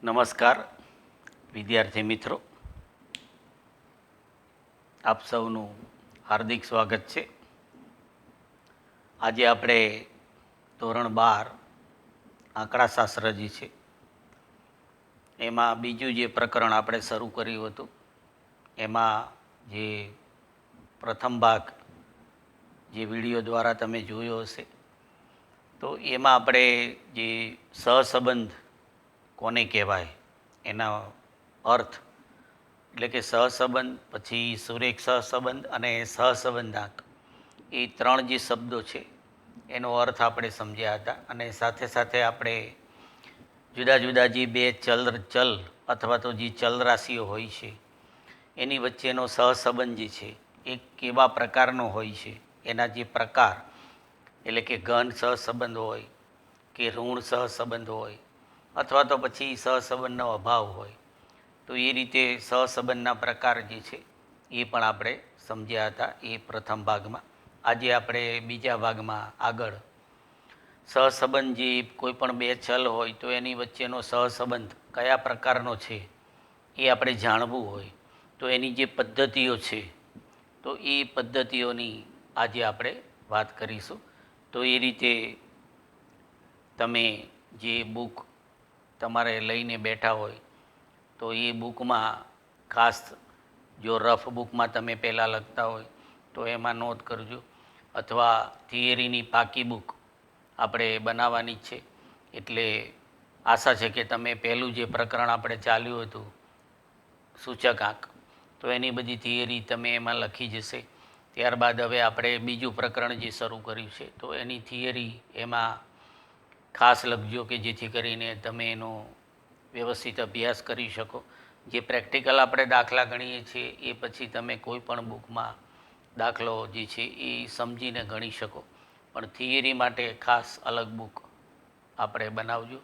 નમસ્કાર વિદ્યાર્થી મિત્રો, આપ સૌનું હાર્દિક સ્વાગત છે. આજે આપણે ધોરણ 12 આંકડાશાસ્ત્ર જે છે એમાં બીજું જે પ્રકરણ આપણે શરૂ કર્યું હતું એમાં જે પ્રથમ ભાગ જે વિડીયો દ્વારા તમે જોયો હશે તો એમાં આપણે જે સહસંબંધ કોને કહેવાય એના અર્થ એટલે કે સહસંબંધ, પછી સુરેખ સહસંબંધ અને સહસંબંધાંક, એ ત્રણ જે શબ્દો છે એનો અર્થ આપણે સમજ્યા હતા. અને સાથે સાથે આપણે જુદા જુદા જે બે ચલ અથવા તો જે ચલ રાશિઓ હોય છે એની વચ્ચેનો સહસંબંધ જે છે એ કેવા પ્રકારનો હોય છે, એના જે પ્રકાર એટલે કે ઘન સહસંબંધ હોય કે ઋણ સહસંબંધ હોય અથવા તો પછી સહસંબંધનો અભાવ હોય, તો એ રીતે સહસંબંધના પ્રકાર જે છે એ પણ આપણે સમજ્યા હતા એ પ્રથમ ભાગમાં. આજે આપણે બીજા ભાગમાં આગળ સહસંબંધ જે કોઈ પણ બે ચલ હોય તો એની વચ્ચેનો સહસંબંધ કયા પ્રકારનો છે એ આપણે જાણવું હોય તો એની જે પદ્ધતિઓ છે તો એ પદ્ધતિઓની આજે આપણે વાત કરીશું. તો એ રીતે તમે જે બુક તમારે લઈને બેઠા હોય તો એ બુકમાં ખાસ જો રફ બુકમાં તમે પહેલાં લખતા હોય તો એમાં નોંધ કરજો, અથવા થિયરીની પાકી બુક આપણે બનાવવાની છે. એટલે આશા છે કે તમે પહેલું જે પ્રકરણ આપણે ચાલ્યું હતું સૂચકાંક, તો એની બધી થિયરી તમે એમાં લખી જશે. ત્યારબાદ હવે આપણે બીજું પ્રકરણ જે શરૂ કર્યું છે તો એની થિયરી એમાં ખાસ લખજો કે જેથી કરીને તમે એનો વ્યવસ્થિત અભ્યાસ કરી શકો. જે પ્રેક્ટિકલ આપણે દાખલા ગણીએ છીએ એ પછી તમે કોઈ પણ બુકમાં દાખલો જે છે એ સમજીને ગણી શકો, પણ થિયરી માટે ખાસ અલગ બુક આપણે બનાવજો.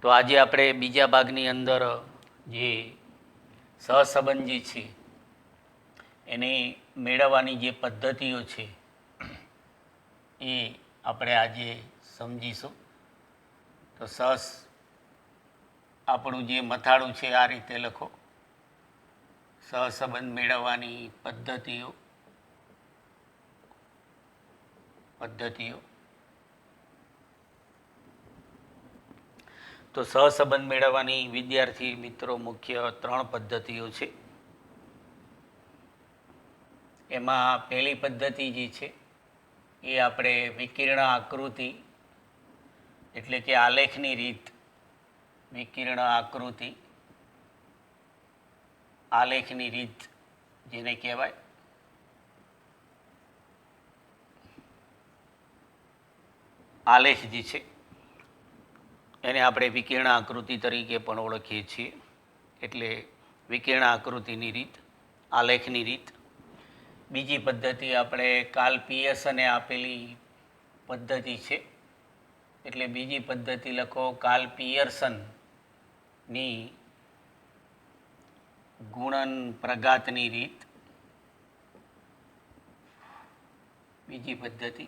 તો આજે આપણે બીજા ભાગની અંદર જે સહસંબંધ જે છે એને મેળવવાની જે પદ્ધતિઓ છે એ આપણે આજે સમજીશું. તો આપણું જે મથાળું છે આ રીતે લખો: સહસંબંધ મેળવવાની પદ્ધતિઓ. તો સહસંબંધ મેળવવાની વિદ્યાર્થી મિત્રો મુખ્ય ત્રણ પદ્ધતિઓ છે. એમાં પહેલી પદ્ધતિ જે છે એ આપણે વિકર્ણ આકૃતિ એટલે કે આલેખની રીત, વિકર્ણ આકૃતિ આલેખની રીત જેને કહેવાય. આલેખ જે છે એને આપણે વિકર્ણ આકૃતિ તરીકે પણ ઓળખીએ છીએ. એટલે વિકર્ણ આકૃતિની રીત, આલેખની રીત. બીજી પદ્ધતિ આપણે કાર્લ પિયર્સને આપેલી પદ્ધતિ છે. એટલે બીજી પદ્ધતિ લખો કાર્લ પિયર્સનની ગુણન પ્રઘાતની રીત, બીજી પદ્ધતિ.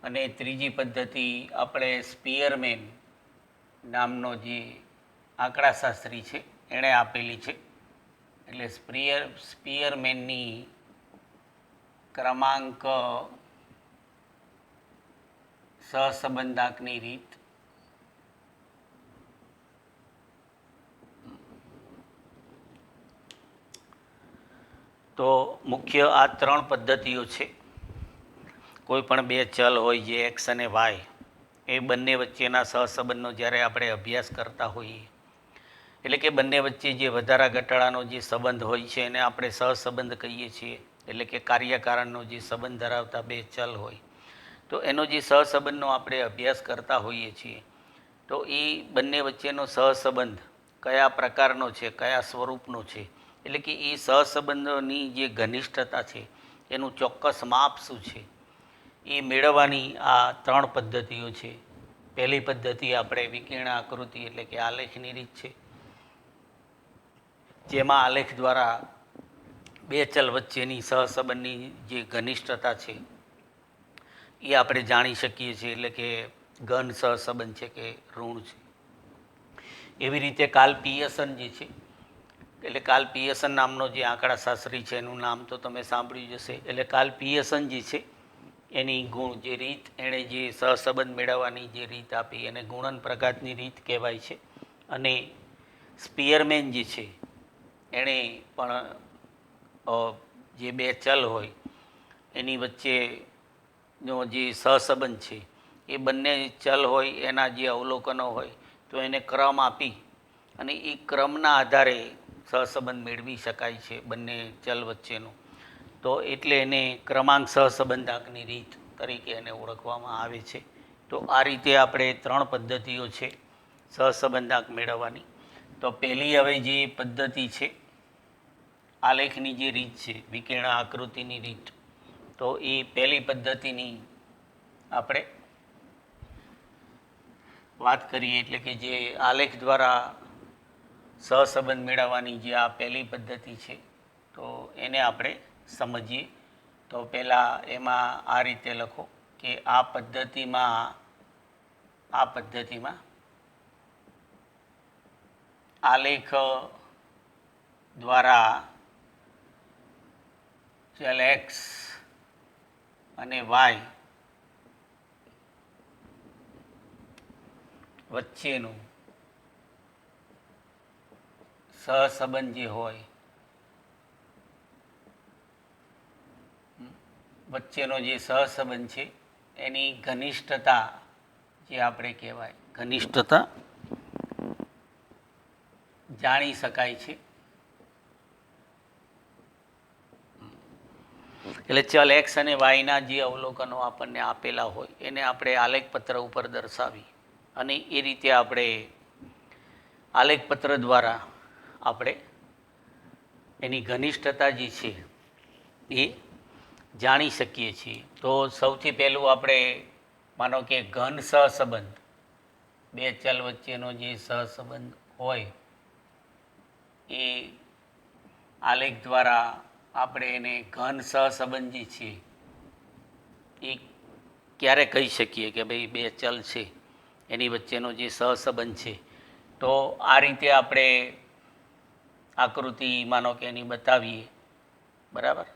અને ત્રીજી પદ્ધતિ આપણે સ્પિયરમેન નામનો જે આંકડાશાસ્ત્રી છે એણે આપેલી છે. એટલે સ્પિયરમેનની ક્રમાંક સહસંબંધાંકની રીત. તો મુખ્ય આ ત્રણ પદ્ધતિઓ છે. કોઈ પણ બે ચલ હોય જે એક્સ અને વાય, એ બંને વચ્ચેના સહસંબંધનો જ્યારે આપણે અભ્યાસ કરતા હોઈએ એટલે કે બંને વચ્ચે જે વધારા ઘટાડાનો જે સંબંધ હોય છે એને આપણે સહસંબંધ કહીએ છીએ. એટલે કે કાર્યકારણનો જે સંબંધ ધરાવતા બે ચલ હોય તો એનો જે સહસંબંધનો આપણે અભ્યાસ કરતા હોઈએ છીએ તો એ બંને વચ્ચેનો સહસંબંધ કયા પ્રકારનો છે, કયા સ્વરૂપનો છે, એટલે કે એ સહસંબંધોની જે ઘનિષ્ઠતા છે એનું ચોક્કસ માપ શું છે એ મેળવવાની આ ત્રણ પદ્ધતિઓ છે. પહેલી પદ્ધતિ આપણે વિકર્ણ આકૃતિ એટલે કે આલેખની રીત છે, જેમાં આલેખ દ્વારા બે ચલ વચ્ચેની સહસંબંધની જે ઘનિષ્ઠતા છે એ આપણે જાણી શકીએ છીએ. એટલે કે ઘન સહસંબંધ છે કે ઋણ છે. એવી રીતે કાર્લ પિયર્સન જે છે, એટલે કાર્લ પિયર્સન નામનો જે આંકડાશાસ્ત્રી છે એનું નામ તો તમે સાંભળ્યું જ હશે. એટલે કાર્લ પિયર્સન જે છે એની ગુણ જે રીત, એણે જે સહસંબંધ મેળવવાની જે રીત આપી એને ગુણન પ્રકારની રીત કહેવાય છે. અને સ્પિયરમેન જે છે એણે પણ જે બે ચલ હોય એની વચ્ચેનો જે સહસંબંધ છે એ બંને ચલ હોય એના જે અવલોકનો હોય તો એને ક્રમ આપી અને એ ક્રમના આધારે સહસંબંધ મેળવી શકાય છે બંને ચલ વચ્ચેનો. તો એટલે એને ક્રમાંક સહસંબંધાંકની રીત તરીકે એને ઓળખવામાં આવે છે. તો આ રીતે આપણે 3 પદ્ધતિઓ છે સહસંબંધાંક મેળવવાની. તો પહેલી હવે જે પદ્ધતિ છે આલેખની જે રીત છે, વિકર્ણ આકૃતિની રીત, તો એ પહેલી પદ્ધતિની આપણે વાત કરીએ. એટલે કે જે આલેખ દ્વારા સહસંબંધ મેળવવાની જે આ પહેલી પદ્ધતિ છે તો એને આપણે સમજીએ. તો પહેલાં એમાં આ રીતે લખો કે આ પદ્ધતિમાં આલેખ દ્વારા ચલ એક્સ અને વાય વચ્ચેનું સહસંબંધ જે હોય, વચ્ચેનો જે સહસંબંધ છે એની ઘનિષ્ઠતા જે આપણે કહેવાય, ઘનિષ્ઠતા જાણી શકાય છે. એટલે ચલ એક્સ અને વાયના જે અવલોકનો આપણને આપેલા હોય એને આપણે આલેખપત્ર ઉપર દર્શાવી અને એ રીતે આપણે આલેખપત્ર દ્વારા આપણે એની ઘનિષ્ઠતા જે છે એ જાણી શકીએ છીએ. તો સૌથી પહેલું આપણે માનો કે ઘન સહસંબંધ, બે ચલ વચ્ચેનો જે સહસંબંધ હોય એ આલેખ દ્વારા આપણે એને ઘન સહસંબંધ જે છે એ ક્યારે કહી શકીએ કે ભાઈ બે ચલ છે એની વચ્ચેનો જે સહસંબંધ છે. તો આ રીતે આપણે આકૃતિ માનો કે એની બતાવીએ, બરાબર.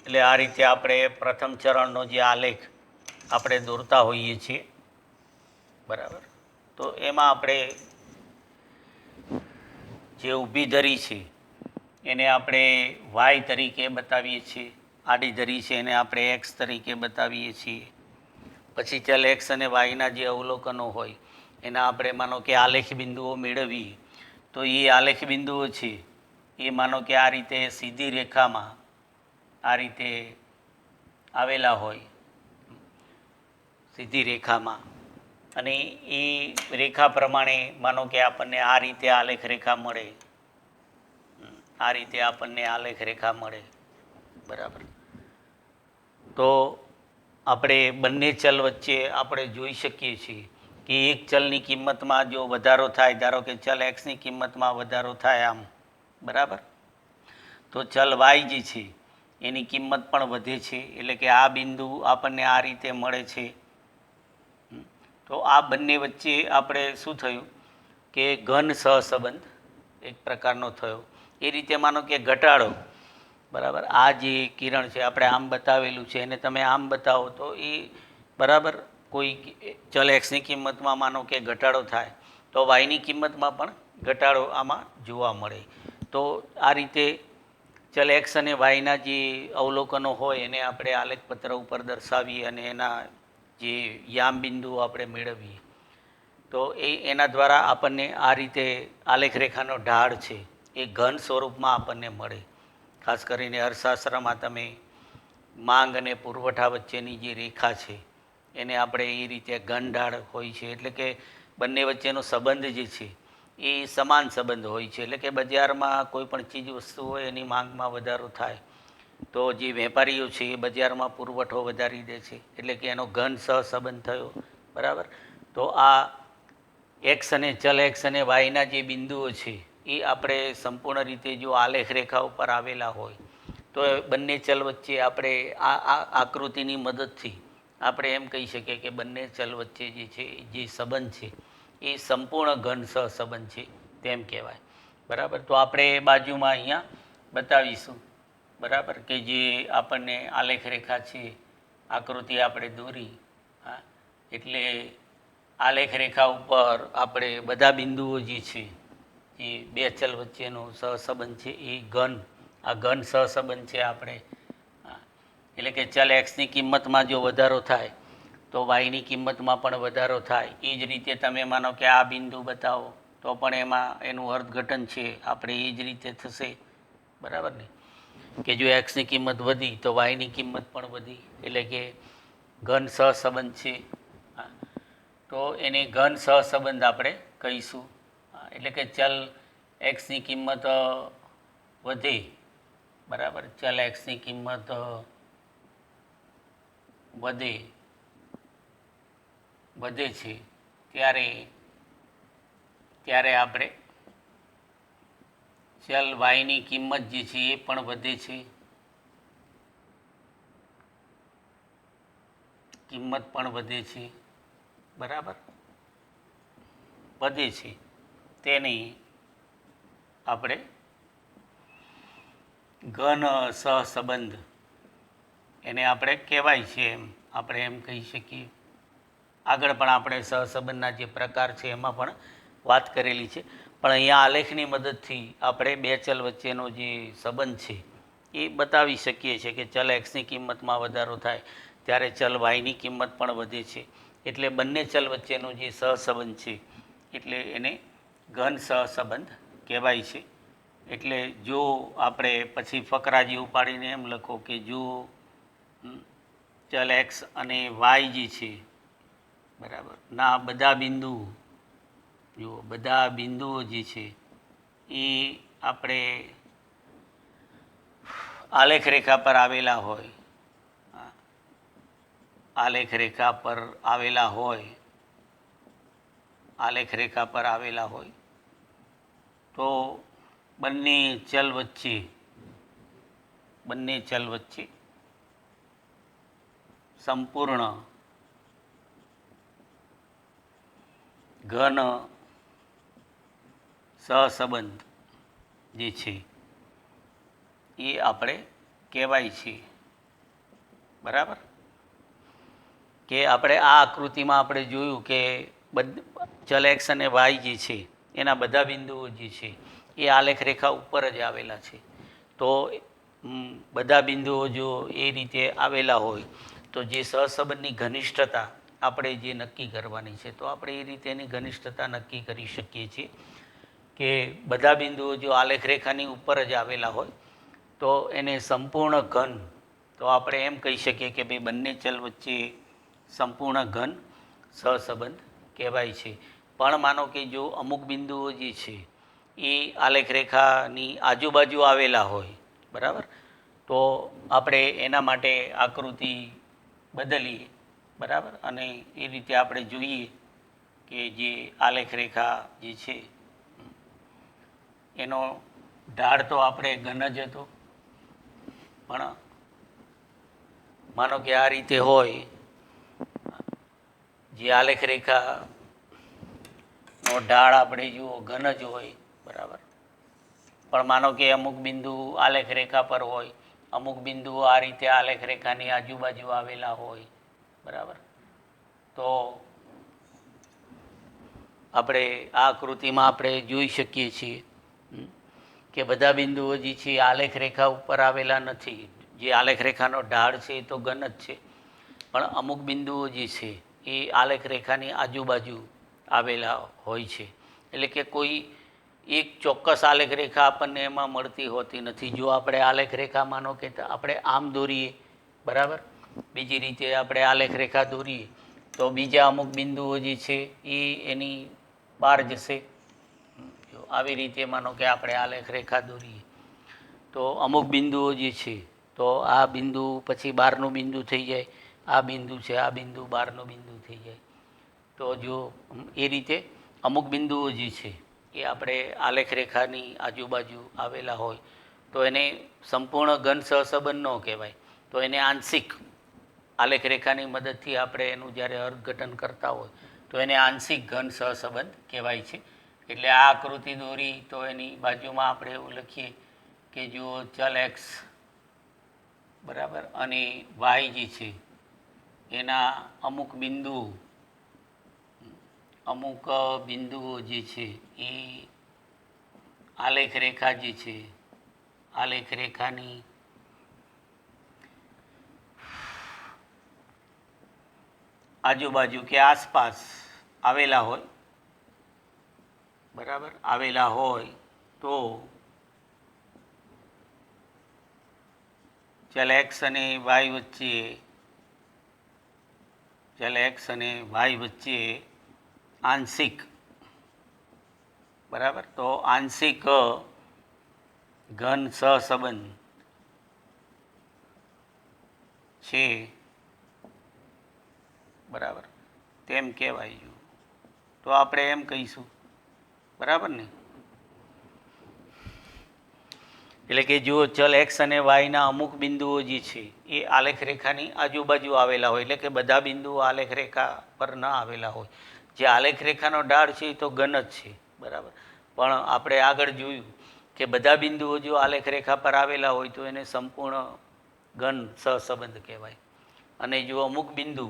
એટલે આ રીતે આપણે પ્રથમ ચરણનો જે આલેખ આપણે દોરતા હોઈએ છીએ, બરાબર. તો એમાં આપણે જે ઊભી ધરી છે એને આપણે વાય તરીકે બતાવીએ છીએ, આડી ધરી છે એને આપણે એક્સ તરીકે બતાવીએ છીએ. પછી ચલ એક્સ અને વાયના જે અવલોકનો હોય એના આપણે માનો કે આલેખ બિંદુઓ મેળવીએ. તો એ આલેખ બિંદુઓ છે એ માનો કે આ રીતે સીધી રેખામાં આ રીતે આવેલા હોય, સીધી રેખામાં, અને એ રેખા પ્રમાણે માનો કે આપણને આ રીતે આલેખ રેખા મળે, આ રીતે આપણને આલેખ રેખા મળે, બરાબર. તો આપણે બંને ચલ વચ્ચે આપણે જોઈ શકીએ છીએ કે એક ચલની કિંમતમાં જો વધારો થાય, ધારો કે ચલ એક્સની કિંમતમાં વધારો થાય આમ, બરાબર, તો ચલ વાય જે છે એની કિંમત પણ વધે છે. એટલે કે આ બિંદુ આપણને આ રીતે મળે છે. તો આ બંને વચ્ચે આપણે શું થયું કે ઘન સહસંબંધ એક પ્રકારનો થયો. એ રીતે માનો કે ઘટાડો, બરાબર, આ જે કિરણ છે આપણે આમ બતાવેલું છે એને તમે આમ બતાવો તો એ બરાબર કોઈ ચલ એક્સની કિંમતમાં માનો કે ઘટાડો થાય તો વાયની કિંમતમાં પણ ઘટાડો આમાં જોવા મળે. તો આ રીતે ચલ એક્સ અને વાયના જે અવલોકનો હોય એને આપણે આલેખપત્ર ઉપર દર્શાવીએ અને એના જે યામ બિંદુઓ આપણે મેળવીએ. તો એના દ્વારા આપણને આ રીતે આલેખ રેખાનો ઢાળ છે એ ઘન સ્વરૂપમાં આપણને મળે. ખાસ કરીને અર્થશાસ્ત્રમાં તમે માંગ અને પુરવઠા વચ્ચેની જે રેખા છે એને આપણે એ રીતે ઘન ઢાળ હોય છે. એટલે કે બંને વચ્ચેનો સંબંધ જે છે એ સમાન સંબંધ હોય છે. એટલે કે બજારમાં કોઈ પણ ચીજ વસ્તુ હોય એની માંગમાં વધારો થાય તો જે વેપારીઓ છે એ બજારમાં પુરવઠો વધારી દે છે, એટલે કે એનો ઘન સહસંબંધ થયો. બરાબર. તો આ એક્સ અને ચલ એક્સ અને વાયના જે બિંદુઓ છે એ આપણે સંપૂર્ણ રીતે જો આલેખ રેખા ઉપર આવેલા હોય તો બંને ચલ વચ્ચે આપણે આ આકૃતિની મદદથી આપણે એમ કહી શકીએ કે બંને ચલ વચ્ચે જે છે જે સંબંધ છે એ સંપૂર્ણ ઘન સહસંબંધ છે તેમ કહેવાય. બરાબર. તો આપણે બાજુમાં અહીંયા બતાવીશું. બરાબર, કે જે આપણને આલેખ રેખા છે, આકૃતિ આપણે દોરી. હા, એટલે આલેખ રેખા ઉપર આપણે બધા બિંદુઓ જે છે એ બે ચલ વચ્ચેનો સહસંબંધ છે એ આ ઘન સહસંબંધ છે આપણે. એટલે કે ચલ એક્સની કિંમતમાં જો વધારો થાય તો વાયની કિંમતમાં પણ વધારો થાય. એ જ રીતે તમે માનો કે આ બિંદુ બતાવો તો પણ એમાં એનું અર્થઘટન છે આપણે એ જ રીતે થશે. બરાબર ને, કે જો એક્સની કિંમત વધી તો વાયની કિંમત પણ વધી, એટલે કે ઘન સહસંબંધ છે. તો એને ઘન સહસંબંધ આપણે કહીશું. એટલે કે ચલ એક્સની કિંમત વધે. બરાબર, ચલ એક્સની કિંમત વધે છે ત્યારે આપણે ચલ વાયની કિંમત જે છે એ પણ વધે છે. બરાબર, વધે છે. તેની આપણે ઘન સહસંબંધ એને આપણે કહેવાય છે, એમ આપણે એમ કહી શકીએ. આગળ પણ આપણે સહસંબંધના જે પ્રકાર છે એમાં પણ વાત કરેલી છે, પણ અહીંયા આલેખની મદદથી આપણે બે ચલ વચ્ચેનો જે સંબંધ છે એ બતાવી શકીએ છીએ કે ચલ એક્સની કિંમતમાં વધારો થાય ત્યારે ચલ વાયની કિંમત પણ વધે છે. એટલે બંને ચલ વચ્ચેનો જે સહસંબંધ છે એટલે એને ઘન સહસંબંધ કહેવાય છે. એટલે જો આપણે પછી ફકરા જેવું પાડીને એમ લખો કે જો ચલ એક્સ અને વાય જે છે, બરાબર, ના બધા બિંદુઓ જે છે એ આપણે આલેખ રેખા પર આવેલા હોય તો બંને ચલ વચ્ચે સંપૂર્ણ ઘન સહસંબંધ જે છે એ આપણે કહેવાય છે. બરાબર, કે આપણે આ આકૃતિમાં આપણે જોયું કે ચલ એક્સ અને વાય જે છે એના બધા બિંદુઓ જે છે એ આલેખ રેખા ઉપર જ આવેલા છે. તો બધા બિંદુઓ જો એ રીતે આવેલા હોય તો જે સહસંબંધની ઘનિષ્ઠતા આપણે જે નક્કી કરવાની છે, તો આપણે એ રીતે એની ઘનિષ્ઠતા નક્કી કરી શકીએ છીએ કે બધા બિંદુઓ જો આલેખ રેખાની ઉપર જ આવેલા હોય તો એને સંપૂર્ણ ઘન, તો આપણે એમ કહી શકીએ કે ભાઈ બંને ચલ વચ્ચે સંપૂર્ણ ઘન સહસંબંધ કહેવાય છે. પણ માનો કે જો અમુક બિંદુઓ જે છે એ આલેખ રેખાની આજુબાજુ આવેલા હોય, બરાબર, તો આપણે એના માટે આકૃતિ બદલીએ. બરાબર, અને એ રીતે આપણે જોઈએ કે જે આલેખ રેખા જે છે એનો ઢાળ તો આપણે ઘન જ હતો, પણ માનો કે આ રીતે હોય, જે આલેખ રેખાનો ઢાળ આપણે જુઓ ઘન જ હોય. બરાબર, પણ માનો કે અમુક બિંદુ આલેખ રેખા પર હોય, અમુક બિંદુઓ આ રીતે આલેખ રેખાની આજુબાજુ આવેલા હોય. બરાબર, તો આપણે આ આકૃતિમાં આપણે જોઈ શકીએ છીએ કે બધા બિંદુઓ જે છે આલેખ રેખા ઉપર આવેલા નથી. જે આલેખ રેખાનો ઢાળ છે એ તો ઘન જ છે, પણ અમુક બિંદુઓ જે છે એ આલેખ રેખાની આજુબાજુ આવેલા હોય છે. એટલે કે કોઈ એક ચોક્કસ આલેખ રેખા આપણને એમાં મળતી હોતી નથી. જો આપણે આલેખ રેખા માનો કે આપણે આમ દોરીએ, બરાબર, બીજી રીતે આપણે આલેખ રેખા દોરીએ તો બીજા અમુક બિંદુઓ જે છે એ એની બહાર જશે. આવી રીતે માનો કે આપણે આલેખ રેખા દોરીએ તો અમુક બિંદુઓ જે છે તો આ બિંદુ પછી બહારનું બિંદુ થઈ જાય, આ બિંદુ છે, આ બિંદુ બહારનું બિંદુ થઈ જાય. તો જો એ રીતે અમુક બિંદુઓ જે છે એ આપણે આલેખ રેખાની આજુબાજુ આવેલા હોય તો એને સંપૂર્ણ ઘન સહસંબંધ ન કહેવાય, તો એને આંશિક આલેખ રેખાની મદદથી આપણે એનું જ્યારે અર્થઘટન કરતા હોય તો એને આંશિક ઘન સહસંબંધ કહેવાય છે. એટલે આ આકૃતિ દોરી તો એની બાજુમાં આપણે એવું લખીએ કે જો ચલ એક્સ બરાબર અને વાય જે છે એના અમુક બિંદુઓ જે છે એ આલેખ રેખા જે છે આલેખ રેખાની આજુબાજુ કે આસપાસ આવેલા હોય, બરાબર આવેલા હોય તો ચલ એક્સ અને વાય વચ્ચે આંશિક, બરાબર, તો આંશિક ઘન સહસંબંધ છે, બરાબર, તેમ કહેવાય. તો આપણે એમ કહીશું, બરાબર ને. એટલે કે જો ચલ એક્સ અને વાયના અમુક બિંદુઓ જે છે એ આલેખ રેખાની આજુબાજુ આવેલા હોય, એટલે કે બધા બિંદુઓ આલેખ રેખા પર ન આવેલા હોય. જે આલેખ રેખાનો ઢાળ છે એ તો ઘન જ છે, બરાબર, પણ આપણે આગળ જોયું કે બધા બિંદુઓ જો આલેખ રેખા પર આવેલા હોય તો એને સંપૂર્ણ ઘન સહસંબંધ કહેવાય. અને જો અમુક બિંદુ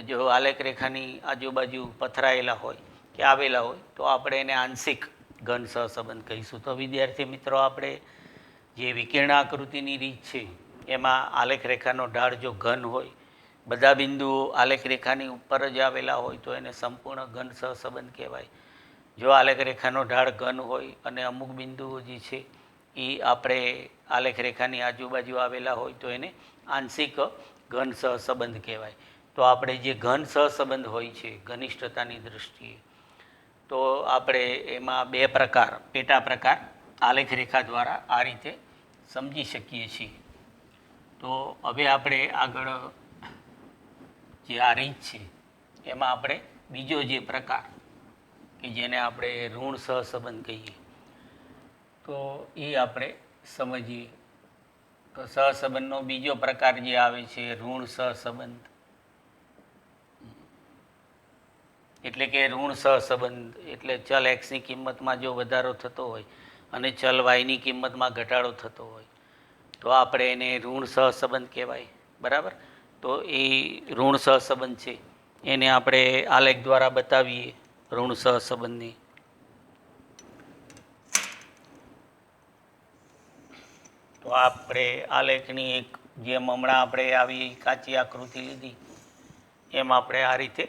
જો આલેખ રેખાની આજુબાજુ પથરાયેલા હોય કે આવેલા હોય તો આપણે એને આંશિક ઘન સહસંબંધ કહીશું. તો વિદ્યાર્થી મિત્રો, આપણે જે વિકર્ણ આકૃતિની રીત છે એમાં આલેખ રેખાનો ઢાળ જો ઘન હોય, બધા બિંદુઓ આલેખ રેખાની ઉપર જ આવેલા હોય તો એને સંપૂર્ણ ઘન સહસંબંધ કહેવાય. જો આલેખ રેખાનો ઢાળ ઘન હોય અને અમુક બિંદુઓ જે છે એ આપણે આલેખ રેખાની આજુબાજુ આવેલા હોય તો એને આંશિક ઘન સહસંબંધ કહેવાય. તો આપણે જે ઘન સહસંબંધ હોય છે ઘનિષ્ઠતાની દૃષ્ટિએ, તો આપણે એમાં બે પ્રકાર, પેટા પ્રકાર આલેખ રેખા દ્વારા આ રીતે સમજી શકીએ છીએ. તો હવે આપણે આગળ જે આ રીત છે એમાં આપણે બીજો જે પ્રકાર કે જેને આપણે ઋણ સહસંબંધ કહીએ તો એ આપણે સમજીએ. તો સહસંબંધનો બીજો પ્રકાર જે આવે છે ઋણ સહસંબંધ, એટલે કે ઋણ સહસંબંધ એટલે ચલ એક્સની કિંમતમાં જો વધારો થતો હોય અને ચલ વાયની કિંમતમાં ઘટાડો થતો હોય તો આપણે એને ઋણ સહસંબંધ કહેવાય, બરાબર. તો એ ઋણ સહસંબંધ છે એને આપણે આલેખ દ્વારા બતાવીએ. ઋણ સહસંબંધની તો આપણે આલેખની એક જેમ હમણાં આપણે આવી કાચી આકૃતિ લીધી એમ આપણે આ રીતે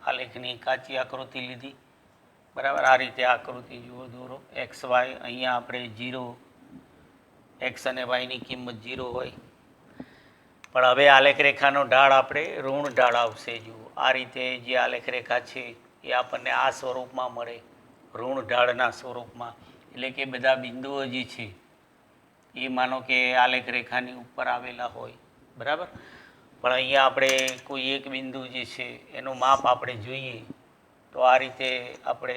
આલેખની કાચી આકૃતિ લીધી, બરાબર. આ રીતે આકૃતિ જુઓ, દોરો એક્સ વાય, અહીંયા આપણે 0, એક્સ અને વાયની કિંમત 0 હોય, પણ હવે આલેખ રેખાનો ઢાળ આપણે ઋણ ઢાળ આવશે. જુઓ આ રીતે જે આલેખ રેખા છે એ આપણને આ સ્વરૂપમાં મળે, ઋણ ઢાળના સ્વરૂપમાં. એટલે કે બધા બિંદુઓ જે છે એ માનો કે આલેખ રેખાની ઉપર આવેલા હોય, બરાબર, પણ અહીંયા આપણે કોઈ એક બિંદુ જે છે એનું માપ આપણે જોઈએ તો આ રીતે આપણે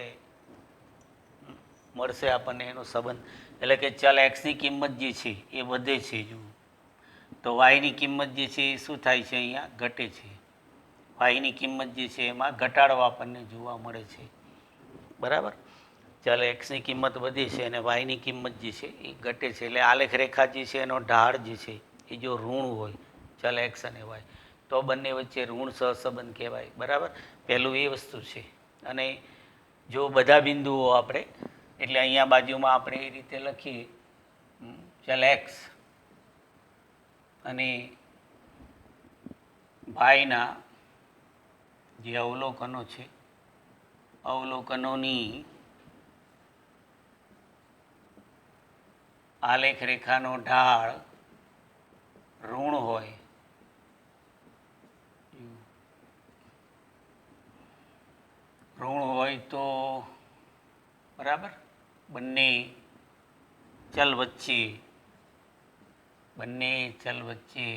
મળશે આપણને એનો સંબંધ. એટલે કે ચલ એક્સની કિંમત જે છે એ વધે છે, જુઓ, તો વાયની કિંમત જે છે એ શું થાય છે, અહીંયા ઘટે છે. વાયની કિંમત જે છે એમાં ઘટાડો આપણને જોવા મળે છે, બરાબર. ચલ એક્સની કિંમત વધે છે અને વાયની કિંમત જે છે એ ઘટે છે. એટલે આલેખ રેખા જે છે એનો ઢાળ જે છે એ જો ઋણ હોય ચલ એક્સ અને વાય તો બંને વચ્ચે ઋણ સહસંબંધ કહેવાય, બરાબર. પહેલું એ વસ્તુ છે. અને જો બધા બિંદુઓ આપણે, એટલે અહીંયા બાજુમાં આપણે એ રીતે લખીએ ચલ એક્સ અને વાયના જે અવલોકનો છે, અવલોકનોની આલેખ રેખાનો ઢાળ ઋણ હોય, તો બરાબર બંને ચલ વચ્ચે બંને ચલ વચ્ચે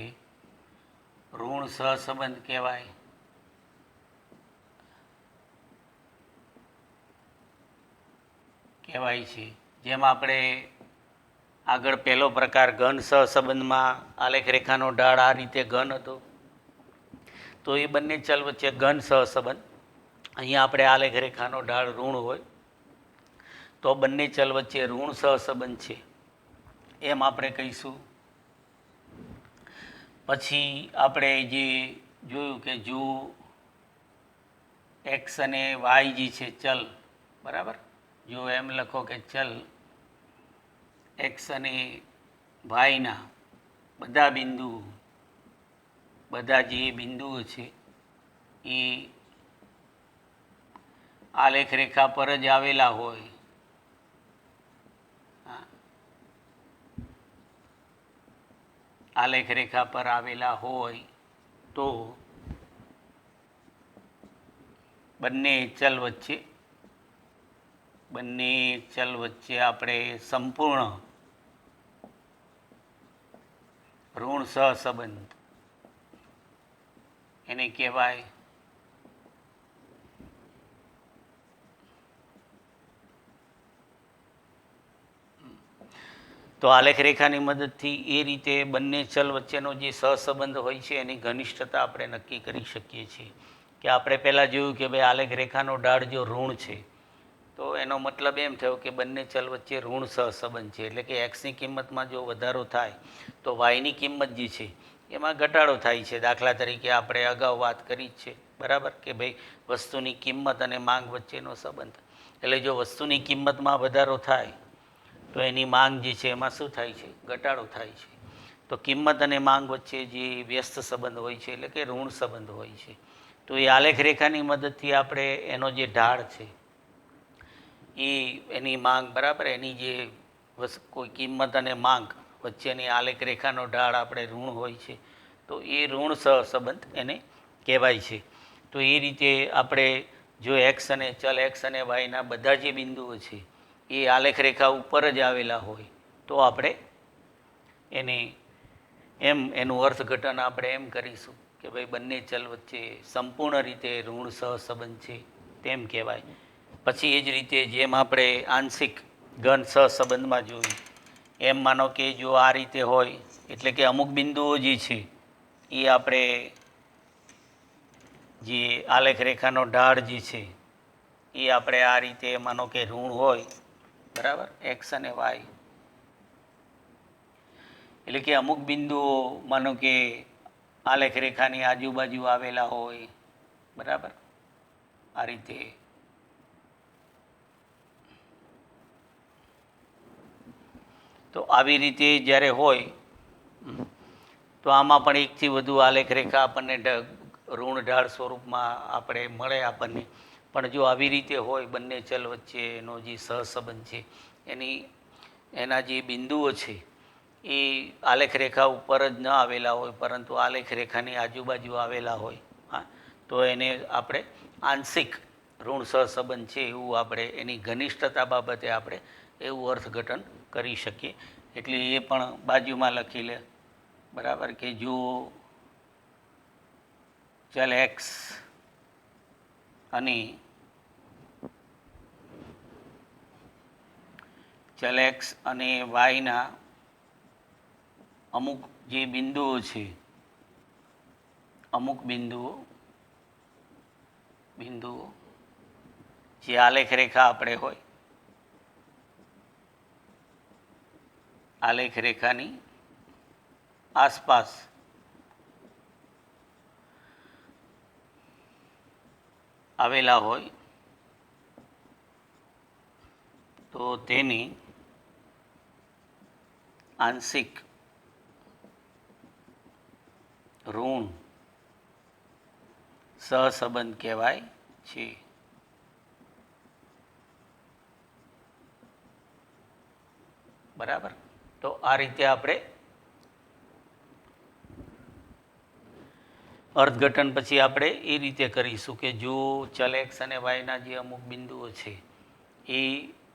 ઋણ સહસંબંધ કહેવાય. છે. જેમ આપણે આગળ પહેલો પ્રકાર ઘન સહસંબંધમાં આલેખ રેખાનો ઢાળ આ રીતે ઘન હતો, તો એ બંને ચલ વચ્ચે ઘન સહસંબંધ. અહીંયા આપણે આલેખ રેખાનો ઢાળ ઋણ હોય તો બંને ચલ વચ્ચે ઋણ સહસંબંધ છે એમ આપણે કહીશું. પછી આપણે જે જોયું કે જો એક્સ અને વાય જે છે ચલ, બરાબર, જો એમ લખો કે ચલ એક્સ અને વાયના બધા જે બિંદુઓ છે એ આલેખ રેખા પર જ આવેલા હોય, આલેખ રેખા પર આવેલા હોય તો બંને ચલ વચ્ચે આપણે સંપૂર્ણ ઋણ સહસંબંધ એને કહેવાય. તો આલેખ રેખાની મદદથી એ રીતે બંને ચલ વચ્ચેનો જે સહસંબંધ હોય છે એની ઘનિષ્ઠતા આપણે નક્કી કરી શકીએ છીએ. કે આપણે પહેલાં જોયું કે ભાઈ આલેખ રેખાનો ઢાળ જો ઋણ છે તો એનો મતલબ એમ થયો કે બંને ચલ વચ્ચે ઋણ સહસંબંધ છે, એટલે કે એક્સની કિંમતમાં જો વધારો થાય તો વાયની કિંમત જે છે એમાં ઘટાડો થાય છે. દાખલા તરીકે આપણે અગાઉ વાત કરી જ છે, બરાબર, કે ભાઈ વસ્તુની કિંમત અને માંગ વચ્ચેનો સંબંધ. એટલે જો વસ્તુની કિંમતમાં વધારો થાય તો એની માંગ જે છે એમાં શું થાય છે? ઘટાડો થાય છે. તો કિંમત અને માંગ વચ્ચે જે વ્યસ્ત સંબંધ હોય છે એટલે કે ઋણ સંબંધ હોય છે. તો એ આલેખ રેખાની મદદથી આપણે એનો જે ઢાળ છે એની માંગ, બરાબર, એની જે કોઈ કિંમત અને માંગ વચ્ચેની આલેખ રેખાનો ઢાળ આપણે ઋણ હોય છે તો એ ઋણ સહસંબંધ એને કહેવાય છે. તો એ રીતે આપણે જો ચલ એક્સ અને વાયના બધા જે બિંદુઓ છે એ આલેખ રેખા ઉપર જ આવેલા હોય તો આપણે એનું અર્થઘટન આપણે એમ કરીશું કે ભાઈ બંને ચલ વચ્ચે સંપૂર્ણ રીતે ઋણ સહસંબંધ છે તેમ કહેવાય. પછી એ જ રીતે જેમ આપણે આંશિક ઘન સહસંબંધમાં જોયું એમ માનો કે જો આ રીતે હોય એટલે કે અમુક બિંદુઓ જે છે એ આપણે જે આલેખ રેખાનો ઢાળ જે છે એ આપણે આ રીતે માનો કે ઋણ હોય, બરાબર, એક્સ અને વાય, એટલે કે અમુક બિંદુઓ માનો કે આલેખ રેખાની આજુબાજુ આવેલા હોય, બરાબર, આ રીતે. તો આવી રીતે જ્યારે હોય તો આમાં પણ એકથી વધુ આલેખ રેખા આપણને ઋણ ઢાળ સ્વરૂપમાં આપણે મળે આપણને. પણ જો આવી રીતે હોય બંને ચલ વચ્ચેનો જે સહસંબંધ છે એના જે બિંદુઓ છે એ આલેખ રેખા ઉપર જ ન આવેલા હોય પરંતુ આલેખ રેખાની આજુબાજુ આવેલા હોય, હા, તો એને આપણે આંશિક ઋણ સહસંબંધ છે એવું આપણે એની ઘનિષ્ઠતા બાબતે આપણે એવું અર્થઘટન કરી શકીએ. એટલે એ પણ બાજુમાં લખી લે, બરાબર, કે જો ચલ એક્સ અને વાયના અમુક જે બિંદુઓ છે, અમુક બિંદુઓ જે આલેખ રેખા આપણે હોય, આલેખ રેખાની આસપાસ આવેલા હોય તો તેની આંશિક ઋણ સહસંબંધ કહેવાય છે. બરાબર. તો આ રીતે આપણે અર્થઘટન પછી આપણે એ રીતે કરીશું કે જો ચલ એક્સ અને વાયના જે અમુક બિંદુઓ છે એ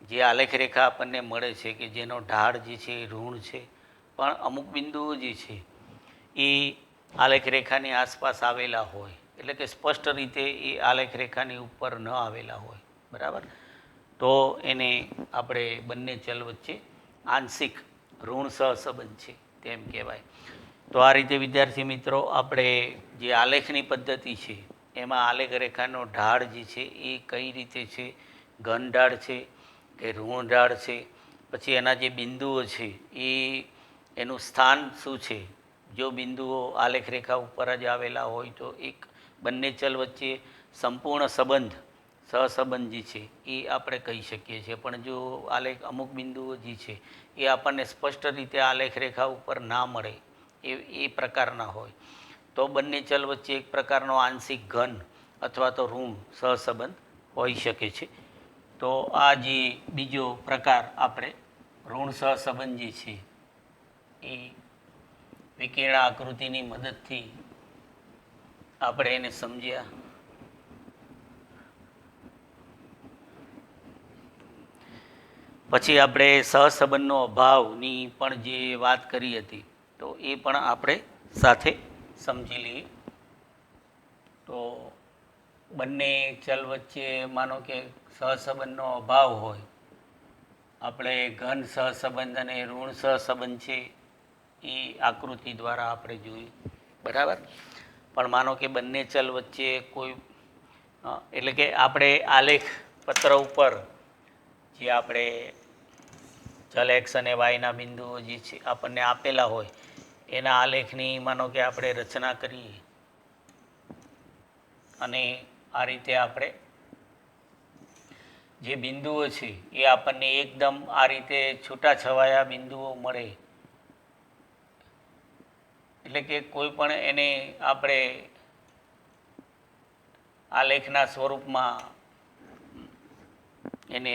જે આલેખ રેખા આપણને મળે છે કે જેનો ઢાળ જે છે એ ઋણ છે પણ અમુક બિંદુઓ જે છે એ આલેખ રેખાની આસપાસ આવેલા હોય, એટલે કે સ્પષ્ટ રીતે એ આલેખ રેખાની ઉપર ન આવેલા હોય, બરાબર, તો એને આપણે બંને ચલ વચ્ચે આંશિક ઋણ સહસંબંધ છે તેમ કહેવાય. તો આ રીતે વિદ્યાર્થી મિત્રો આપણે જે આલેખની પદ્ધતિ છે એમાં આલેખ રેખાનો ઢાળ જે છે એ કઈ રીતે છે, ઘન ઢાળ છે કે ઋણ ઢાળ છે, પછી એના જે બિંદુઓ છે એ એનું સ્થાન શું છે. જો બિંદુઓ આલેખ રેખા ઉપર જ આવેલા હોય તો એક બંને ચલ વચ્ચે સંપૂર્ણ સંબંધ સહસંબંધ જે છે એ આપણે કહી શકીએ છીએ. પણ જો આલેખ અમુક બિંદુઓ જે છે એ આપણને સ્પષ્ટ રીતે આલેખ રેખા ઉપર ના મળે એ પ્રકારના હોય તો બંને ચલ વચ્ચે એક પ્રકારનો આંશિક ઘન અથવા તો ઋણ સહસંબંધ હોઈ શકે છે. તો આ જે બીજો પ્રકાર આપણે ઋણ સહસંબંધ જે છે એ વિકર્ણ આકૃતિની મદદથી આપણે એને સમજ્યા. પછી આપણે સહસંબંધનો અભાવની પણ જે વાત કરી હતી તો એ પણ આપણે સાથે સમજી લઈએ. તો બંને ચલ વચ્ચે માનો કે સહસંબંધનો અભાવ હોય, આપણે ઘન સહસંબંધ અને ઋણ સહસંબંધ છે એ આકૃતિ દ્વારા આપણે જોયું, બરાબર. પણ માનો કે બંને ચલ વચ્ચે કોઈ એટલે કે આપણે આલેખ પત્ર ઉપર જે આપણે ચલ એક્સ અને વાયના બિંદુઓ જે છે આપણને આપેલા હોય એના આલેખની માનો કે આપણે રચના કરીએ અને આ રીતે આપણે જે બિંદુઓ છે એ આપણને એકદમ આ રીતે છૂટાછવાયા બિંદુઓ મળે, એટલે કે કોઈ પણ એને આપણે આલેખના સ્વરૂપમાં એને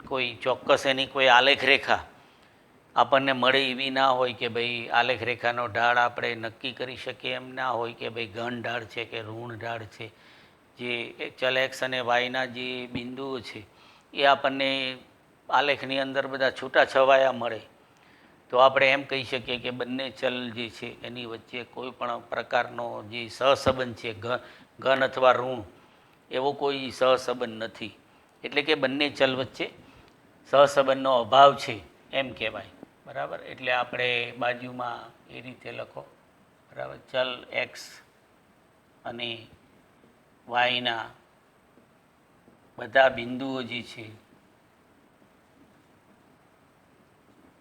કોઈ ચોક્કસ એની કોઈ આલેખ રેખા આપણને મળે એવી ના હોય કે ભાઈ આલેખ રેખાનો ઢાળ આપણે નક્કી કરી શકીએ એમ ના હોય કે ભાઈ ઘન ઢાળ છે કે ઋણ ઢાળ છે. જે ચલ એક્સ અને વાયના જે બિંદુઓ છે એ આપણને આલેખની અંદર બધા છૂટાછવાયા મળે તો આપણે એમ કહી શકીએ કે બંને ચલ જે છે એની વચ્ચે કોઈ પણ પ્રકારનો જે સહસંબંધ છે ઘન અથવા ઋણ એવો કોઈ સહસંબંધ નથી. એટલે કે બંને ચલ વચ્ચે સહસંબંધનો અભાવ છે એમ કહેવાય, બરાબર. એટલે આપણે બાજુમાં એ રીતે લખો, બરાબર. ચલ એક્સ અને વાયના બધા બિંદુઓ જે છે,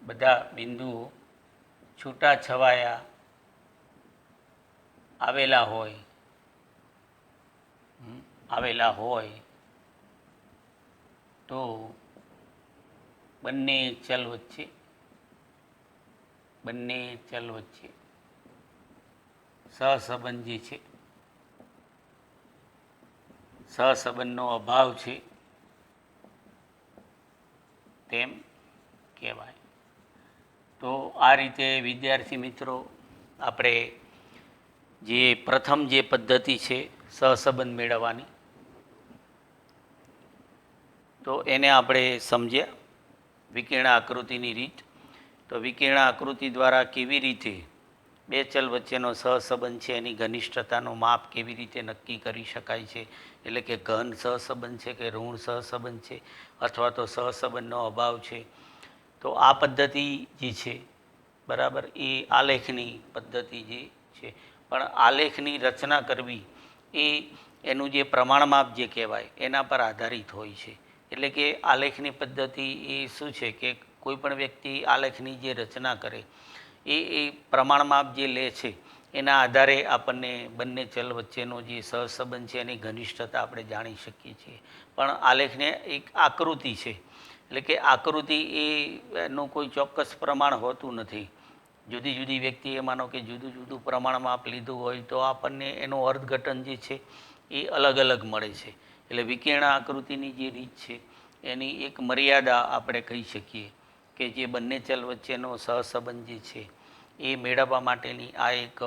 બધા બિંદુઓ છૂટાછવાયા આવેલા હોય તો બંને ચલ વચ્ચે સહસંબંધ જે છે સહસંબંધનો અભાવ છે તેમ કહેવાય. તો આ રીતે વિદ્યાર્થી મિત્રો આપણે જે પ્રથમ જે પદ્ધતિ છે સહસંબંધ મેળવવાની તો એને આપણે સમજ્યા વિકર્ણ આકૃતિની રીત. તો વિકર્ણ આકૃતિ દ્વારા કેવી રીતે બે ચલ વચ્ચેનો સહસંબંધ છે એની ઘનિષ્ઠતાનું માપ કેવી રીતે નક્કી કરી શકાય છે, એટલે કે ઘન સહસંબંધ છે કે ઋણ સહસંબંધ છે અથવા તો સહસંબંધનો અભાવ છે. તો આ પદ્ધતિ જે છે, બરાબર, એ આલેખની પદ્ધતિ જે છે. પણ આલેખની રચના કરવી એ એનું જે પ્રમાણમાપ જે કહેવાય એના પર આધારિત હોય છે. એટલે કે આલેખની પદ્ધતિ એ શું છે કે કોઈ પણ વ્યક્તિ આલેખની જે રચના કરે એ પ્રમાણમાપ જે લે છે એના આધારે આપણને બંને ચલ વચ્ચેનો જે સહસંબંધ છે એની ઘનિષ્ઠતા આપણે જાણી શકીએ છીએ. પણ આલેખને એક આકૃતિ છે, એટલે કે આકૃતિ એનું કોઈ ચોક્કસ પ્રમાણ હોતું નથી. જુદી જુદી વ્યક્તિએ માનો કે જુદું જુદું પ્રમાણમાપ લીધું હોય તો આપણને એનું અર્થઘટન જે છે એ અલગ અલગ મળે છે. એટલે વિકર્ણ આકૃતિની જે રીત છે એની એક મર્યાદા આપણે કહી શકીએ કે જે બંને ચલ વચ્ચેનો સહસંબંધ જે છે એ મેળવવા માટેની આ એક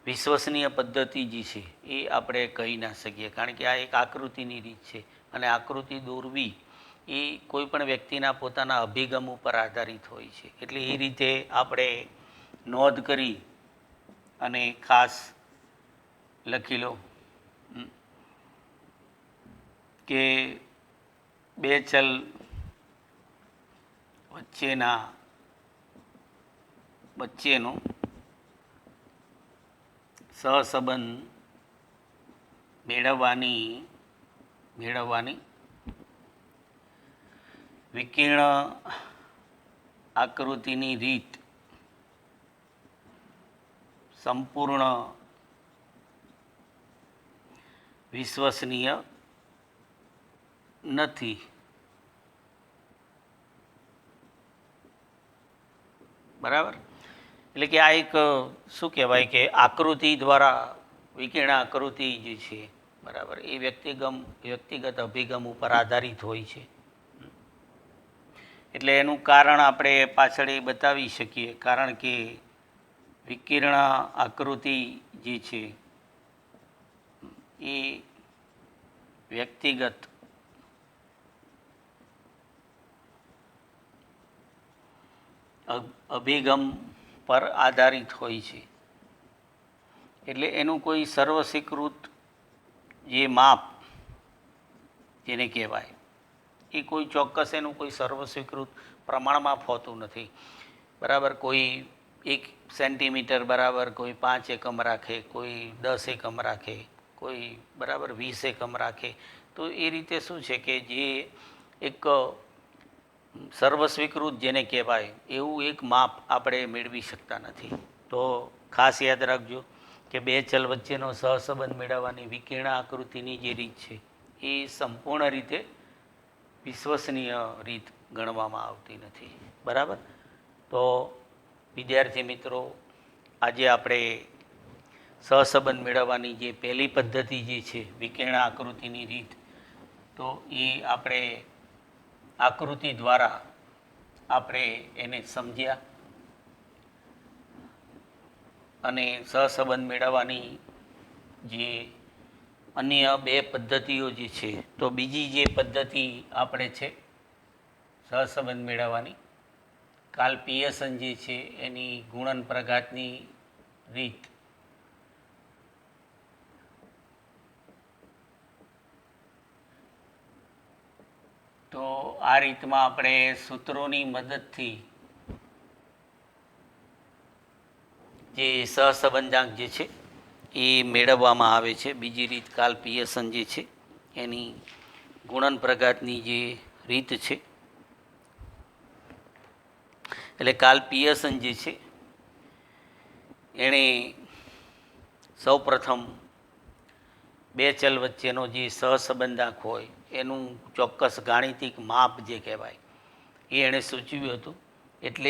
વિશ્વસનીય પદ્ધતિ જે છે એ આપણે કહી ના શકીએ, કારણ કે આ એક આકૃતિની રીત છે અને આકૃતિ દોરવી એ કોઈ પણ વ્યક્તિના પોતાના અભિગમ ઉપર આધારિત હોય છે. એટલે એ રીતે આપણે નોંધ કરી અને ખાસ લખી લો કે બે ચલ વચ્ચેનો સહસંબંધ મેળવવાની વિકર્ણ આકૃતિની રીત સંપૂર્ણ વિશ્વસનીય નથી. બરાબર? એટલે કે આ એક શું કહેવાય કે આકૃતિ દ્વારા વિકર્ણ આકૃતિ જે છે, બરાબર, એ વ્યક્તિગત અભિગમ ઉપર આધારિત હોય છે. એટલે એનું કારણ આપણે પાછળ એ બતાવી શકીએ, કારણ કે વિકર્ણ આકૃતિ જે છે એ વ્યક્તિગત અભિગમ પર આધારિત હોય છે. એટલે એનું કોઈ સર્વસ્વીકૃત જે માપ જેને કહેવાય એ કોઈ ચોક્કસ એનું કોઈ સર્વસ્વીકૃત પ્રમાણમાં હોતું નથી. બરાબર? કોઈ 1 સેન્ટીમીટર બરાબર કોઈ 5 એકમ રાખે, કોઈ 10 એકમ રાખે, કોઈ બરાબર 20 એકમ રાખે. તો એ રીતે શું છે કે જે એક સર્વસ્વીકૃત જેને કહેવાય એવું એક માપ આપણે મેળવી શકતા નથી. તો ખાસ યાદ રાખજો કે બે ચલ વચ્ચેનો સહસંબંધ મેળવવાની વિકર્ણ આકૃતિની જે રીત છે એ સંપૂર્ણ રીતે વિશ્વસનીય રીત ગણવામાં આવતી નથી. બરાબર? તો વિદ્યાર્થી મિત્રો, આજે આપણે સહસંબંધ મેળવવાની જે પહેલી પદ્ધતિ જે છે વિકર્ણ આકૃતિની રીત, તો એ આપણે આકૃતિ દ્વારા આપણે એને સમજ્યા અને સહસંબંધ મેળવવાની જે અન્ય 2 પદ્ધતિઓ જે છે, તો બીજી જે પદ્ધતિ આપણે છે સહસંબંધ મેળવવાની કાર્લ પિયર્સન જે છે એની ગુણન પ્રઘાતની રીત, તો આ રીતમાં આપણે સૂત્રોની મદદથી જે સહસંબંધાંક જે છે એ મેળવવામાં આવે છે. બીજી રીત કાર્લ પિયર્સન જે છે એની ગુણન પ્રઘાતની જે રીત છે. એટલે કાર્લ પિયર્સન જે છે એણે સૌપ્રથમ બે ચલ વચ્ચેનો જે સહસંબંધાંક હોય એનું ચોક્કસ ગાણિતિક માપ જે કહેવાય એ એણે સૂચવ્યું હતું. એટલે